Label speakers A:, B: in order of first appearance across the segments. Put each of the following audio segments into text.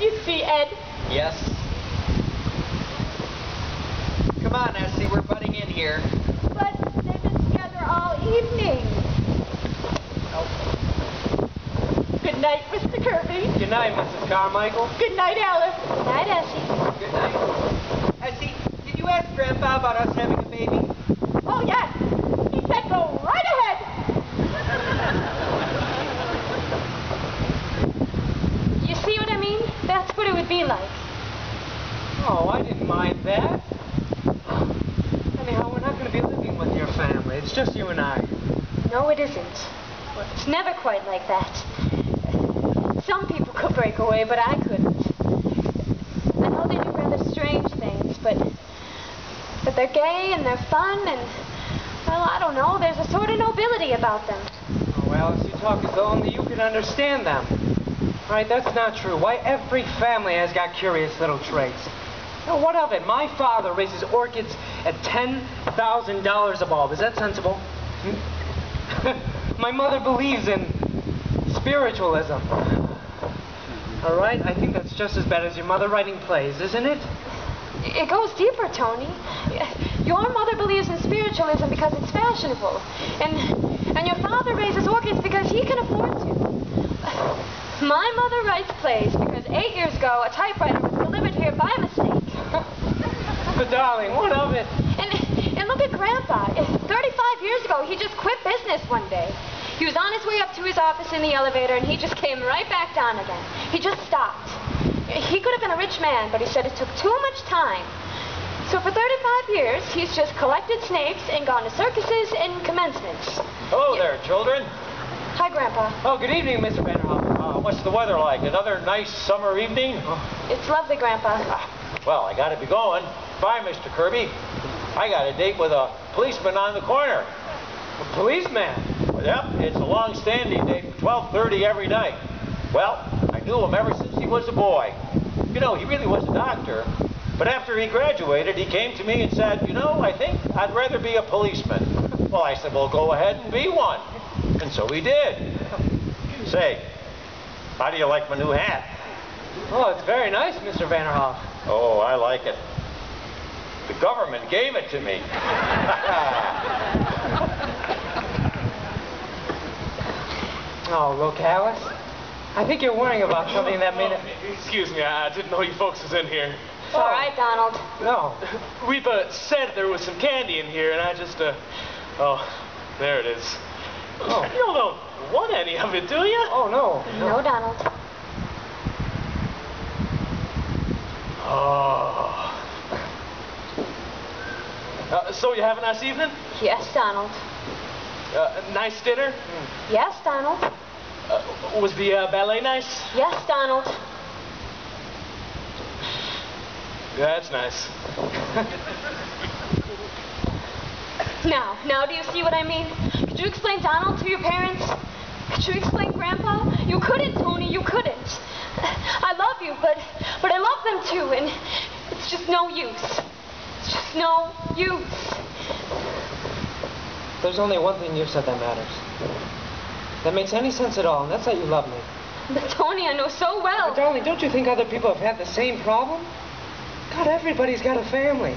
A: You see, Ed?
B: Yes. Come on, Essie, we're butting in here.
A: But they've been together all evening.
B: Oh.
A: Good night, Mr. Kirby.
C: Good night, Mrs. Carmichael.
A: Good night, Alice. Good night, Essie.
B: Good night. Essie, did you ask Grandpa about us having a baby?
A: Oh, yes. He said go right ahead. You see what I mean? That's what it would be like.
C: Oh, I didn't mind that. Anyhow, we're not going to be living with your family. It's just you and I.
A: No, it isn't. Well, it's never quite like that. Some people could break away, but I couldn't. I know they do rather strange things, but they're gay and they're fun and, well, I don't know, there's a sort of nobility about them.
C: Oh, Alice, you talk as though only you can understand them. All right, that's not true. Why, every family has got curious little traits. Now, what of it? My father raises orchids at $10,000 a bulb. Is that sensible? My mother believes in spiritualism. All right, I think that's just as bad as your mother writing plays, isn't it?
A: It goes deeper, Tony. Your mother believes in spiritualism because it's fashionable. And your father raises orchids because he can afford to. My mother writes plays because 8 years ago a typewriter was delivered here by mistake.
C: But darling, what of it?
A: And look at Grandpa. 35 years ago, he just quit business one day. He was on his way up to his office in the elevator, and he just came right back down again. He just stopped. He could have been a rich man, but he said it took too much time. So for 35 years, he's just collected snakes and gone to circuses and commencements.
D: Hello there, children.
A: Hi, Grandpa.
C: Oh, good evening, Mr. Vanderhoff.
D: What's the weather like? Another nice summer evening?
A: It's lovely, Grandpa.
D: Well, I gotta be going. Bye, Mr. Kirby. I got a date with a policeman on the corner.
C: A policeman?
D: Yep, it's a long-standing date, 12:30 every night. Well, I knew him ever since he was a boy. You know, he really was a doctor. But after he graduated, he came to me and said, you know, I think I'd rather be a policeman. Well, I said, well, go ahead and be one. And so he did. Say, how do you like my new hat?
C: Oh, it's very nice, Mr. Vanderhoff.
D: Oh, I like it. The government gave it to me.
C: Oh, look, Alice. I think you're worrying about something that made it...
E: Excuse me, I didn't know you folks was in here.
A: It's all right, Donald.
C: No.
E: We've said there was some candy in here, and I just, oh, there it is.
C: Oh.
E: You don't want any of it, do you?
C: Oh, no.
A: No, Donald.
E: Oh. So you have a nice evening?
A: Yes, Donald.
E: A nice dinner?
A: Yes, Donald.
E: Was the ballet nice?
A: Yes, Donald.
E: Yeah, that's nice.
A: Now, do you see what I mean? Could you explain Donald to your parents? Could you explain Grandpa? You couldn't, Tony, you couldn't. I love you, but I love them too, and it's just no use. It's just no use.
C: There's only one thing you've said that matters. That makes any sense at all, and that's that you love me.
A: But Tony, I know so well.
C: But darling, don't you think other people have had the same problem? God, everybody's got a family.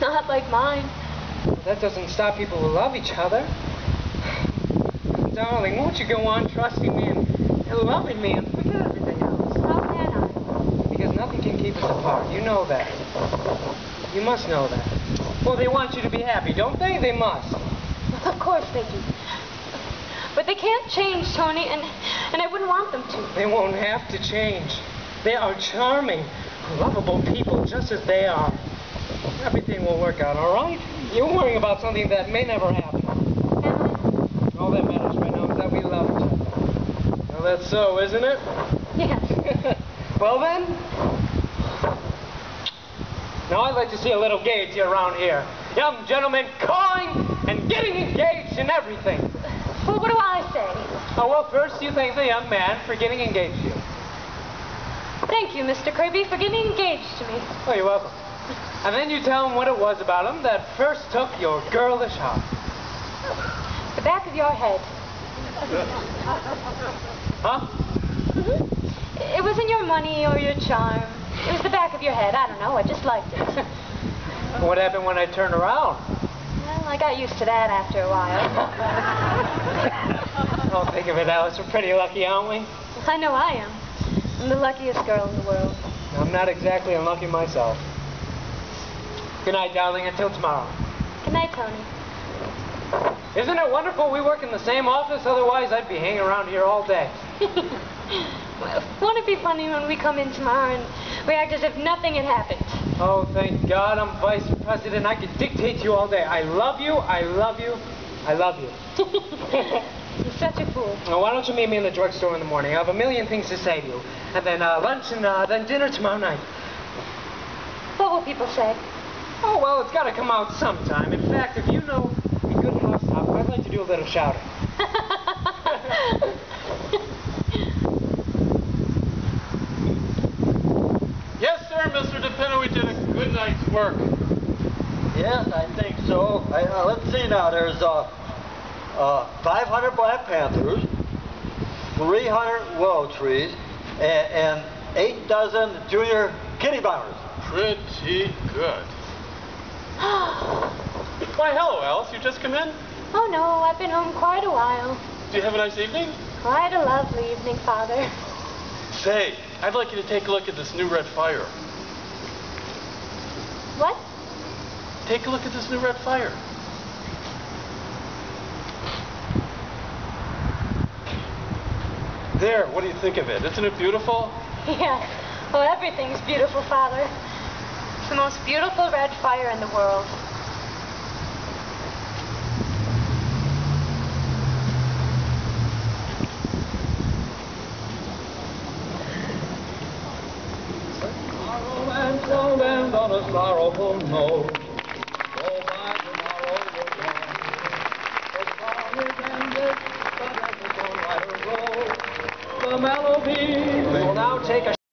A: Not like mine.
C: But that doesn't stop people who love each other. Darling, won't you go on trusting me and loving me and forget everything else?
A: How can I?
C: Because nothing can keep us apart. You know that. You must know that. Well, they want you to be happy, don't they? They must.
A: Of course they do. But they can't change, Tony, and I wouldn't want them to.
C: They won't have to change. They are charming, lovable people, just as they are. Everything will work out, all right? You're worrying about something that may never happen. All that matters right now is that we love each other. Well, that's so, isn't it?
A: Yes.
C: Well, then, now I'd like to see a little gaiety around here. Young gentlemen calling and getting engaged and everything.
A: Well, what do I say?
C: Oh, well, first you thank the young man for getting engaged to you.
A: Thank you, Mr. Kirby, for getting engaged to me.
C: Oh, you're welcome. And then you tell him what it was about him that first took your girlish heart.
A: The back of your head.
C: Huh?
A: It was in your money or your charm. It was the back of your head. I don't know. I just liked it.
C: What happened when I turned around?
A: Well, I got used to that after a while.
C: Oh, think of it, Alice. We're pretty lucky, aren't we?
A: I know I am. I'm the luckiest girl in the world.
C: I'm not exactly unlucky myself. Good night, darling. Until tomorrow.
A: Good night, Tony.
C: Isn't it wonderful we work in the same office? Otherwise, I'd be hanging around here all day.
A: Well, won't it be funny when we come in tomorrow and we act as if nothing had happened?
C: Oh, thank God I'm vice president. I could dictate to you all day. I love you, I love you, I love you.
A: You're such a fool.
C: Well, why don't you meet me in the drugstore in the morning? I have a million things to say to you. And then lunch and then dinner tomorrow night.
A: What will people say?
C: Oh, well, it's got to come out sometime. In fact, if you know a good house top, I'd like to do a little shouting.
E: Yes, sir, Mr. DePinto, we did a good night's work.
F: Yes, I think so. Let's see now. There's 500 Black Panthers, 300 willow trees, and 8 dozen junior kitty bombers.
E: Pretty good. Why, hello, Alice. You just come in?
A: Oh, no, I've been home quite a while.
E: Do you have a nice evening?
A: Quite a lovely evening, Father.
E: Say, I'd like you to take a look at this new red fire.
A: What?
E: Take a look at this new red fire. There, what do you think of it? Isn't it beautiful?
A: Yes. Oh, everything's beautiful, Father. It's the most beautiful red fire in the world.
C: And on a sorrowful note, oh, by tomorrow we're gone. The song is ended, but as the songwriter wrote, the melody will now take a